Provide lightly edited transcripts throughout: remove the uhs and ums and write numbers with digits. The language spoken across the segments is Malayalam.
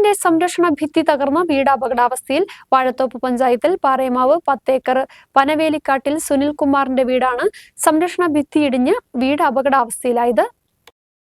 വീടിന്റെ സംരക്ഷണ ഭിത്തി തകർന്ന് വീട് അപകടാവസ്ഥയിൽ. വാഴത്തോപ്പ് പഞ്ചായത്തിൽ പാറേമാവ് 10 ഏക്കർ പനവേലിക്കാട്ടിൽ സുനിൽകുമാറിന്റെ വീടാണ് സംരക്ഷണ ഭിത്തി ഇടിഞ്ഞ് വീട് അപകടാവസ്ഥയിലായത്.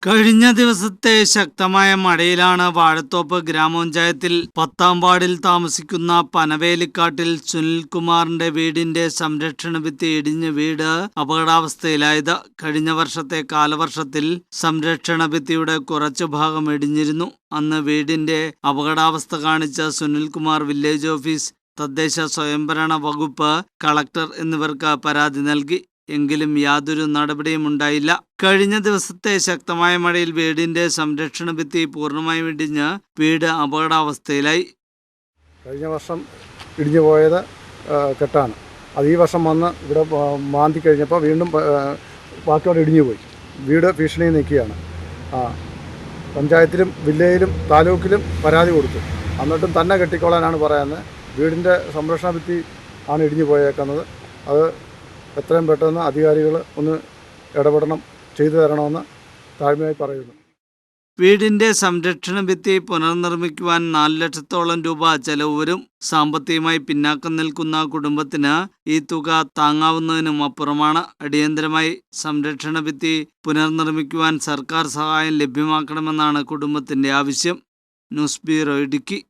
കഴിഞ്ഞ ദിവസത്തെ ശക്തമായ മഴയിലാണ് വാഴത്തോപ്പ് ഗ്രാമപഞ്ചായത്തിൽ 10-ാം വാർഡിൽ താമസിക്കുന്ന പനവേലിക്കാട്ടിൽ സുനിൽകുമാറിന്റെ വീടിന്റെ സംരക്ഷണ ഭിത്തി ഇടിഞ്ഞ് വീട് അപകടാവസ്ഥയിലായത്. കഴിഞ്ഞ വർഷത്തെ കാലവർഷത്തിൽ സംരക്ഷണ ഭിത്തിയുടെ കുറച്ചു ഭാഗം ഇടിഞ്ഞിരുന്നു. അന്ന് വീടിന്റെ അപകടാവസ്ഥ കാണിച്ച സുനിൽകുമാർ വില്ലേജ് ഓഫീസ്, തദ്ദേശ സ്വയംഭരണ വകുപ്പ്, കളക്ടർ എന്നിവർക്ക് പരാതി നൽകി. എങ്കിലും യാതൊരു നടപടിയും ഉണ്ടായില്ല. കഴിഞ്ഞ ദിവസത്തെ ശക്തമായ മഴയിൽ വീടിന്റെ സംരക്ഷണ ഭിത്തി പൂർണ്ണമായും ഇടിഞ്ഞ് വീട് അപകടാവസ്ഥയിലായി. കഴിഞ്ഞ വർഷം ഇടിഞ്ഞു പോയത് കെട്ടാണ്. അത് ഈ വർഷം വന്ന് ഇവിടെ മാന്തി കഴിഞ്ഞപ്പോൾ വീണ്ടും ബാക്കിയോടെ ഇടിഞ്ഞു പോയി. വീട് ഭീഷണിയിൽ നിൽക്കുകയാണ്. പഞ്ചായത്തിലും വില്ലേജിലും താലൂക്കിലും പരാതി കൊടുത്തു. എന്നിട്ടും തന്നെ കെട്ടിക്കോളാനാണ് പറയുന്നത്. വീടിൻ്റെ സംരക്ഷണ ഭിത്തി ആണ് ഇടിഞ്ഞു പോയേക്കുന്നത്. അത് എത്രയും പെട്ടെന്ന് അധികാരികൾ ഒന്ന് ഇടപെടണം, ചെയ്തു തരണമെന്ന് താഴ്മയായി പറയുന്നു. വീടിന്റെ സംരക്ഷണ ഭിത്തി പുനർനിർമ്മിക്കുവാൻ 4 ലക്ഷത്തോളം രൂപ ചെലവ് വരും. സാമ്പത്തികമായി പിന്നാക്കം നിൽക്കുന്ന കുടുംബത്തിന് ഈ തുക താങ്ങാവുന്നതിനും അപ്പുറമാണ്. അടിയന്തരമായി സംരക്ഷണ ഭിത്തി പുനർനിർമ്മിക്കുവാൻ സർക്കാർ സഹായം ലഭ്യമാക്കണമെന്നാണ് കുടുംബത്തിന്റെ ആവശ്യം. News bureau, Idukki.